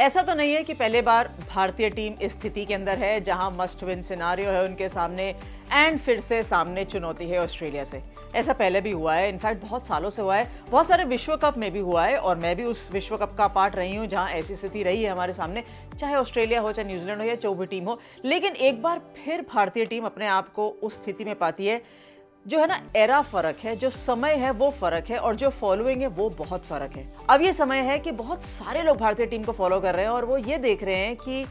ऐसा तो नहीं है कि पहले बार भारतीय टीम इस स्थिति के अंदर है जहां मस्ट विन सिनारियो है उनके सामने एंड फिर से सामने चुनौती है ऑस्ट्रेलिया से। ऐसा पहले भी हुआ है, इनफैक्ट बहुत सालों से हुआ है, बहुत सारे विश्व कप में भी हुआ है और मैं भी उस विश्व कप का पार्ट रही हूं जहां ऐसी स्थिति रही है हमारे सामने, चाहे ऑस्ट्रेलिया हो, चाहे न्यूजीलैंड हो या जो भी टीम हो। लेकिन एक बार फिर भारतीय टीम अपने आप को उस स्थिति में पाती है। जो है ना, एरा फर्क है, जो समय है वो फर्क है और जो फॉलोइंग है वो बहुत फर्क है। अब ये समय है कि बहुत सारे लोग भारतीय टीम को फॉलो कर रहे हैं और वो ये देख रहे हैं कि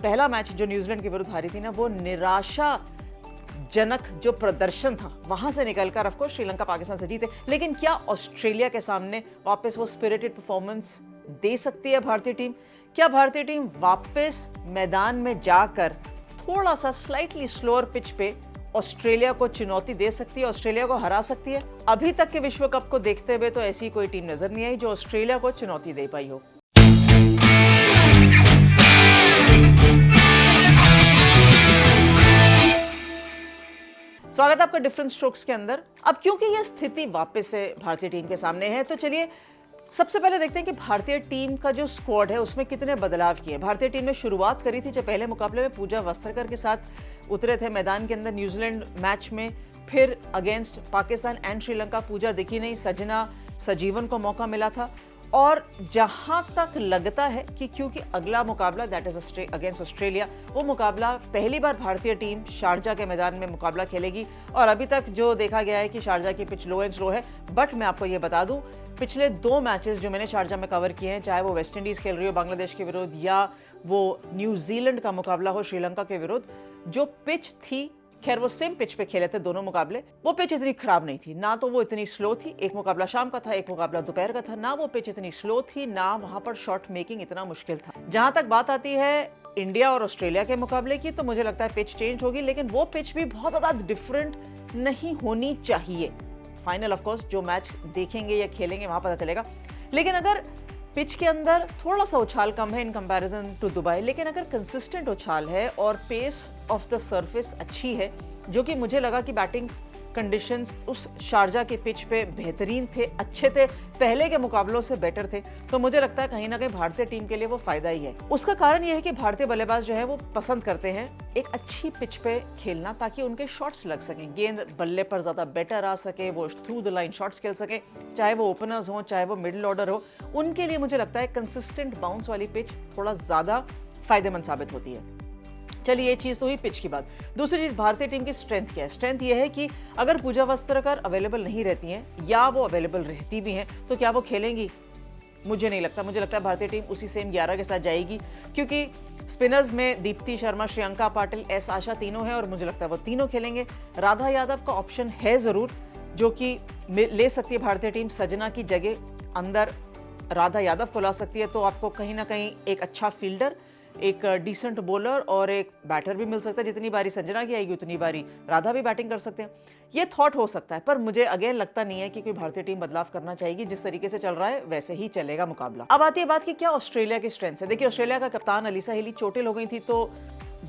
पहला मैच जो न्यूजीलैंड के विरुद्ध हारी थी ना, वो निराशाजनक जो प्रदर्शन था वहां से निकलकर ऑफ कोर्स श्रीलंका पाकिस्तान से जीते, लेकिन क्या ऑस्ट्रेलिया के सामने वापस वो स्पिरिटेड परफॉर्मेंस दे सकती है भारतीय टीम? क्या भारतीय टीम वापस मैदान में जाकर थोड़ा सा स्लाइटली स्लोअर पिच पे ऑस्ट्रेलिया को चुनौती दे सकती है, ऑस्ट्रेलिया को हरा सकती है? अभी तक के विश्व कप को देखते हुए तो ऐसी कोई टीम नजर नहीं आई जो ऑस्ट्रेलिया को चुनौती दे पाई हो। स्वागत है आपका डिफरेंट स्ट्रोक्स के अंदर। अब क्योंकि यह स्थिति वापस से भारतीय टीम के सामने है, तो चलिए सबसे पहले देखते हैं कि भारतीय टीम का जो स्क्वाड है उसमें कितने बदलाव किए। भारतीय टीम ने शुरुआत करी थी जब पहले मुकाबले में पूजा वस्त्रकर के साथ उतरे थे मैदान के अंदर न्यूजीलैंड मैच में, फिर अगेंस्ट पाकिस्तान एंड श्रीलंका पूजा दिखी नहीं, सजना सजीवन को मौका मिला था। और जहां तक लगता है कि क्योंकि अगला मुकाबला दैट इज अगेंस्ट ऑस्ट्रेलिया, वो मुकाबला पहली बार भारतीय टीम शारजा के मैदान में मुकाबला खेलेगी। और अभी तक जो देखा गया है कि शारजा की पिच लो एंड स्लो है, बट मैं आपको ये बता दूं, पिछले 2 मैचेस जो मैंने शारजा में कवर किए हैं, चाहे वो वेस्ट इंडीज खेल रही हो बांग्लादेश के विरुद्ध या वो न्यूजीलैंड का मुकाबला हो श्रीलंका के विरुद्ध, जो पिच थी, खैर वो सेम पिच पे खेले थे दोनों मुकाबले, वो पिच इतनी खराब नहीं थी, ना तो वो इतनी स्लो थी। एक मुकाबला शाम का था, एक मुकाबला दोपहर का था, ना वो पिच इतनी स्लो थी, ना वहां पर शॉट मेकिंग इतना मुश्किल था। जहां तक बात आती है इंडिया और ऑस्ट्रेलिया के मुकाबले की, तो मुझे लगता है पिच चेंज होगी, लेकिन वो पिच भी बहुत ज्यादा डिफरेंट नहीं होनी चाहिए। फाइनल ऑफ कोर्स जो मैच देखेंगे या खेलेंगे वहां पता चलेगा। लेकिन अगर पिच के अंदर थोड़ा सा उछाल कम है इन कंपैरिजन टू दुबई, लेकिन अगर कंसिस्टेंट उछाल है और पेस ऑफ द सरफेस अच्छी है, जो कि मुझे लगा कि बैटिंग कंडीशंस उस शारजा के पिच पे बेहतरीन थे, अच्छे थे, पहले के मुकाबलों से बेटर थे, तो मुझे लगता है कहीं ना कहीं भारतीय टीम के लिए वो फायदा ही है। उसका कारण यह है कि भारतीय बल्लेबाज जो है वो पसंद करते हैं एक अच्छी पिच पे खेलना, ताकि उनके शॉट्स लग सकें, गेंद बल्ले पर ज्यादा बेटर आ सके, वो थ्रू द लाइन शॉट्स खेल सके, चाहे वो ओपनर्स हो चाहे वो मिडिल ऑर्डर हो, उनके लिए मुझे लगता है कंसिस्टेंट बाउंस वाली पिच थोड़ा ज्यादा फायदेमंद साबित होती है। चलिए, ये चीज तो हुई पिच की बात। दूसरी चीज, भारतीय टीम की स्ट्रेंथ क्या है? स्ट्रेंथ ये है कि अगर पूजा वस्त्रकर अवेलेबल नहीं रहती हैं या वो अवेलेबल रहती भी हैं, तो क्या वो खेलेंगी? मुझे नहीं लगता। मुझे लगता है भारतीय टीम उसी सेम 11 के साथ जाएगी, क्योंकि स्पिनर्स में दीप्ति शर्मा, श्रियंका पाटिल, एस आशा तीनों हैं और मुझे लगता है वो तीनों खेलेंगे। राधा यादव का ऑप्शन है जरूर, जो कि ले सकती है भारतीय टीम, सजना की जगह अंदर राधा यादव को ला सकती है, तो आपको कहीं ना कहीं एक अच्छा फील्डर, एक डिसेंट बॉलर और एक बैटर भी मिल सकता है। जितनी बारी संजना की आएगी उतनी बारी राधा भी बैटिंग कर सकते हैं। ये थॉट हो सकता है, पर मुझे अगेन लगता नहीं है कि कोई भारतीय टीम बदलाव करना चाहेगी। जिस तरीके से चल रहा है वैसे ही चलेगा मुकाबला। अब आती है बात कि क्या ऑस्ट्रेलिया की स्ट्रेंथ है। देखिए, ऑस्ट्रेलिया का कप्तान अलीसा हिली चोटिल हो गई थी, तो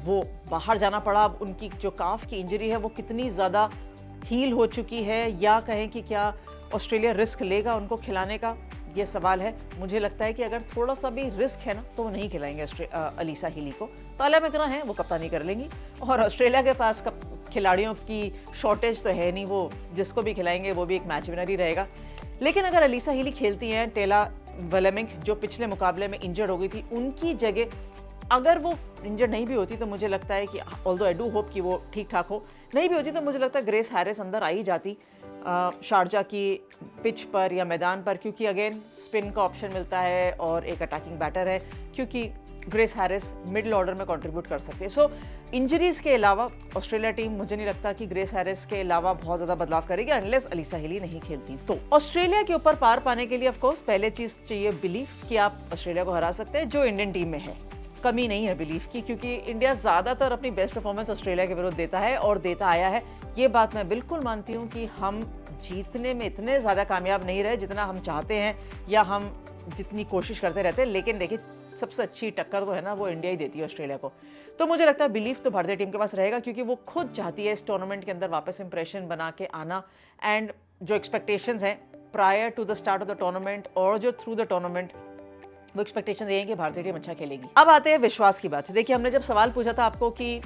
वो बाहर जाना पड़ा। अब उनकी जो काफ की इंजरी है वो कितनी ज्यादा हील हो चुकी है, या कहें कि क्या ऑस्ट्रेलिया रिस्क लेगा उनको खिलाने का, ये सवाल है। मुझे लगता है कि अगर थोड़ा सा भी रिस्क है ना, तो वो नहीं खिलाएंगे अलीसा हिली को। तालिया मिकरा है, वो कप्तानी कर लेंगी, और ऑस्ट्रेलिया के पास खिलाड़ियों की शॉर्टेज तो है नहीं, वो जिसको भी खिलाएंगे वो भी एक मैच विनर ही रहेगा। लेकिन अगर अलीसा हिली खेलती हैं, टेला वेलेमिंग जो पिछले मुकाबले में इंजर्ड हो गई थी, उनकी जगह अगर वो इंजर्ड नहीं भी होती, तो मुझे लगता है कि ऑल्दो आई डू होप कि वो ठीक ठाक हो, नहीं भी होती तो मुझे लगता है ग्रेस हैरिस अंदर आ ही जाती शारजा की पिच पर या मैदान पर, क्योंकि अगेन स्पिन का ऑप्शन मिलता है और एक अटैकिंग बैटर है, क्योंकि ग्रेस हैरिस मिडिल ऑर्डर में कंट्रीब्यूट कर सकते हैं। सो इंजरीज के अलावा ऑस्ट्रेलिया टीम, मुझे नहीं लगता कि ग्रेस हैरिस के अलावा बहुत ज्यादा बदलाव करेगी, अनलेस अलीसा हिली नहीं खेलती। तो ऑस्ट्रेलिया के ऊपर पार पाने के लिए ऑफ कोर्स पहले चीज चाहिए बिलीफ कि आप ऑस्ट्रेलिया को हरा सकते हैं, जो इंडियन टीम में है। कमी नहीं है बिलीफ की, क्योंकि इंडिया ज्यादातर अपनी बेस्ट परफॉर्मेंस ऑस्ट्रेलिया के विरुद्ध देता है और देता आया है। ये बात मैं बिल्कुल मानती हूँ कि हम जीतने में इतने ज्यादा कामयाब नहीं रहे जितना हम चाहते हैं या हम जितनी कोशिश करते रहते हैं, लेकिन देखिए सबसे अच्छी टक्कर तो है ना, वो इंडिया ही देती है ऑस्ट्रेलिया को। तो मुझे लगता है बिलीफ तो भारतीय टीम के पास रहेगा, क्योंकि वो खुद चाहती है इस टूर्नामेंट के अंदर वापस इंप्रेशन बना के आना, एंड जो एक्सपेक्टेशंस हैं prior to the start of the tournament और जो थ्रू द टूर्नामेंट वो एक्सपेक्टेशन ये है कि भारतीय टीम अच्छा खेलेगी। अब आते हैं विश्वास की बात। देखिए, हमने जब सवाल पूछा था आपको कि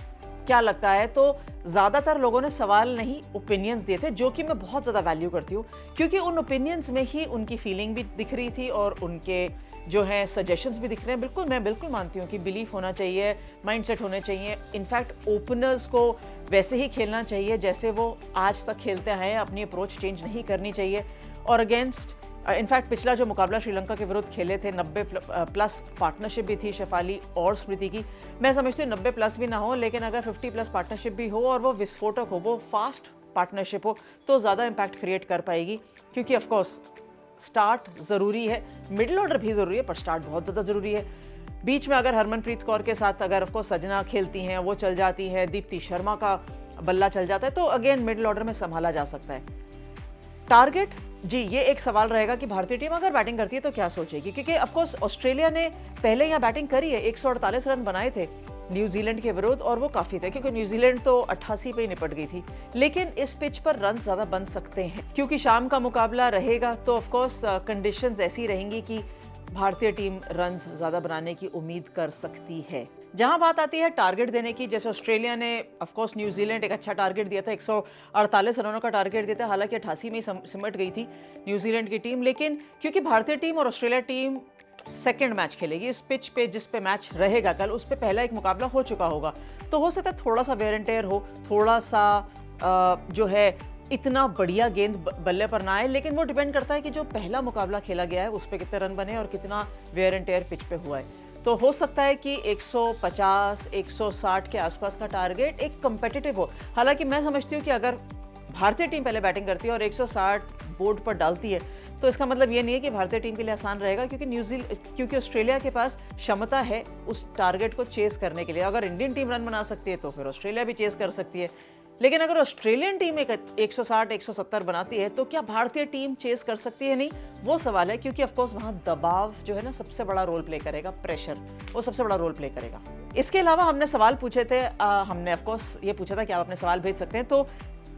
क्या लगता है, तो ज़्यादातर लोगों ने सवाल नहीं ओपिनियंस दिए थे, जो कि मैं बहुत ज़्यादा वैल्यू करती हूँ, क्योंकि उन ओपिनियंस में ही उनकी फीलिंग भी दिख रही थी और उनके जो है सजेशंस भी दिख रहे हैं। बिल्कुल, मैं बिल्कुल मानती हूँ कि बिलीफ होना चाहिए, माइंडसेट होने चाहिए। इनफैक्ट ओपनर्स को वैसे ही खेलना चाहिए जैसे वो आज तक खेलते हैं, अपनी अप्रोच चेंज नहीं करनी चाहिए। और अगेंस्ट इनफैक्ट पिछला जो मुकाबला श्रीलंका के विरुद्ध खेले थे, 90+ पार्टनरशिप भी थी शेफाली और स्मृति की। मैं समझती हूँ 90+ भी ना हो, लेकिन अगर 50+ पार्टनरशिप भी हो और वो विस्फोटक हो, वो फास्ट पार्टनरशिप हो, तो ज़्यादा इम्पैक्ट क्रिएट कर पाएगी। क्योंकि ऑफकोर्स स्टार्ट ज़रूरी है, मिडिल ऑर्डर भी ज़रूरी है, पर स्टार्ट बहुत ज़्यादा ज़रूरी है। बीच में अगर हरमनप्रीत कौर के साथ अगर ऑफकोर्स सजना खेलती हैं, वो चल जाती है, दीप्ति शर्मा का बल्ला चल जाता है, तो अगेन मिडिल ऑर्डर में संभाला जा सकता है। टारगेट जी, ये एक सवाल रहेगा कि भारतीय टीम अगर बैटिंग करती है तो क्या सोचेगी, क्योंकि ऑफकोर्स ऑस्ट्रेलिया ने पहले यहाँ बैटिंग करी है, 148 रन बनाए थे न्यूजीलैंड के विरुद्ध, और वो काफ़ी थे क्योंकि न्यूजीलैंड तो 88 पे ही निपट गई थी। लेकिन इस पिच पर रन ज़्यादा बन सकते हैं, क्योंकि शाम का मुकाबला रहेगा, तो ऑफकोर्स कंडीशंस ऐसी रहेंगी कि भारतीय टीम रन ज़्यादा बनाने की उम्मीद कर सकती है। जहां बात आती है टारगेट देने की, जैसे ऑस्ट्रेलिया ने ऑफकोर्स न्यूजीलैंड एक अच्छा टारगेट दिया था, 148 रनों का टारगेट दिया था, हालांकि 88 में सिमट गई थी न्यूजीलैंड की टीम। लेकिन क्योंकि भारतीय टीम और ऑस्ट्रेलिया टीम सेकंड मैच खेलेगी इस पिच पे, जिस पे मैच रहेगा कल, उस पे पहला एक मुकाबला हो चुका होगा, तो हो सकता है थोड़ा सा वेयर एंड टेयर हो, थोड़ा सा जो है इतना बढ़िया गेंद बल्ले पर ना आए। लेकिन वो डिपेंड करता है कि जो पहला मुकाबला खेला गया है उस पर कितने रन बने और कितना वेयर एंड टेयर पिच पे हुआ है। तो हो सकता है कि 150, 160 के आसपास का टारगेट एक कंपेटिटिव हो। हालांकि मैं समझती हूँ कि अगर भारतीय टीम पहले बैटिंग करती है और 160 बोर्ड पर डालती है, तो इसका मतलब ये नहीं है कि भारतीय टीम के लिए आसान रहेगा, क्योंकि ऑस्ट्रेलिया के पास क्षमता है उस टारगेट को चेस करने के लिए। अगर इंडियन टीम रन बना सकती है तो फिर ऑस्ट्रेलिया भी चेस कर सकती है। लेकिन अगर ऑस्ट्रेलियन टीम 160, 170 बनाती है, तो क्या भारतीय टीम चेस कर सकती है? नहीं, वो सवाल है, क्योंकि ऑफकोर्स वहाँ दबाव जो है ना सबसे बड़ा रोल प्ले करेगा, प्रेशर वो सबसे बड़ा रोल प्ले करेगा। इसके अलावा हमने सवाल पूछे थे, हमने ऑफकोर्स ये पूछा था कि आप अपने सवाल भेज सकते हैं। तो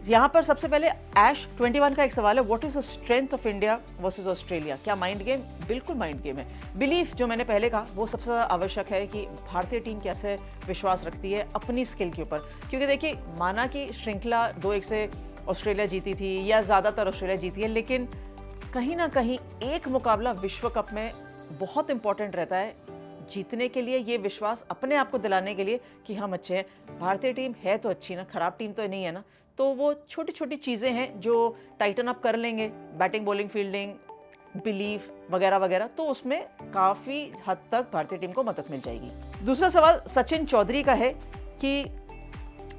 यहाँ पर सबसे पहले ऐश 21 का एक सवाल है, what is the strength of India versus Australia? क्या माइंड गेम? बिल्कुल माइंड गेम है। बिलीफ जो मैंने पहले कहा वो सबसे ज़्यादा आवश्यक है कि भारतीय टीम कैसे विश्वास रखती है अपनी स्किल के ऊपर। क्योंकि देखिए, माना कि श्रृंखला 2-1 से ऑस्ट्रेलिया जीती थी या ज़्यादातर ऑस्ट्रेलिया जीती है, लेकिन कहीं ना कहीं एक मुकाबला विश्व कप में बहुत इंपॉर्टेंट रहता है जीतने के लिए, ये विश्वास अपने आप को दिलाने के लिए कि हम अच्छे हैं। भारतीय टीम है तो अच्छी ना, खराब टीम तो नहीं है ना। तो वो छोटी छोटी चीज़ें हैं जो टाइटन अप कर लेंगे, बैटिंग, बॉलिंग, फील्डिंग, बिलीफ वगैरह वगैरह, तो उसमें काफ़ी हद तक भारतीय टीम को मदद मिल जाएगी। दूसरा सवाल सचिन चौधरी का है कि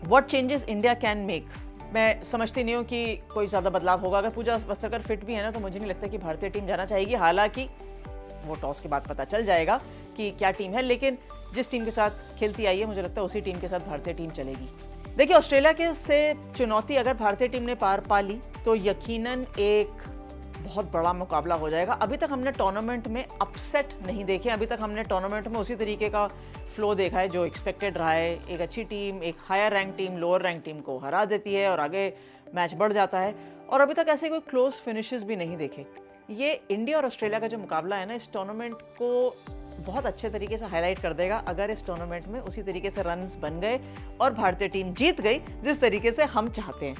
what changes India can make? मैं समझती नहीं हूँ कि कोई ज़्यादा बदलाव होगा। अगर पूजा वस्त्रकर फिट भी है ना, तो मुझे नहीं लगता कि भारतीय टीम जाना चाहेगी। हालांकि वो टॉस के बाद पता चल जाएगा कि क्या टीम है, लेकिन जिस टीम के साथ खेलती आई है मुझे लगता है उसी टीम के साथ भारतीय टीम चलेगी। देखिए, ऑस्ट्रेलिया के से चुनौती अगर भारतीय टीम ने पार पा ली तो यकीनन एक बहुत बड़ा मुकाबला हो जाएगा। अभी तक हमने टूर्नामेंट में अपसेट नहीं देखे, अभी तक हमने टूर्नामेंट में उसी तरीके का फ्लो देखा है जो एक्सपेक्टेड रहा है। एक अच्छी टीम एक higher rank team lower rank team को हरा देती है और आगे मैच बढ़ जाता है, और अभी तक ऐसे कोई क्लोज फिनिशेस भी नहीं देखे। ये इंडिया और ऑस्ट्रेलिया का जो मुकाबला है ना, इस टूर्नामेंट को बहुत अच्छे तरीके से हाईलाइट कर देगा अगर इस टूर्नामेंट में उसी तरीके से रन्स बन गए और भारतीय टीम जीत गई जिस तरीके से हम चाहते हैं।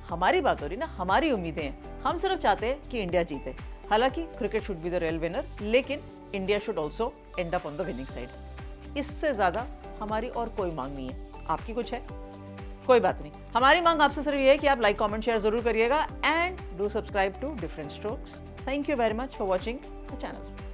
हमारी बात हो रही ना, हमारी उम्मीदें हैं, हम सिर्फ चाहते हैं कि इंडिया जीते। हालांकि cricket should be the real winner, लेकिन India should also end up on the winning side. इससे ज़्यादा हमारी और कोई मांग नहीं है। आपकी कुछ है? कोई बात नहीं, हमारी मांग आपसे सिर्फ ये है कि आप लाइक, कमेंट, शेयर जरूर करिएगा and do subscribe to different strokes. Thank you very much for watching the channel.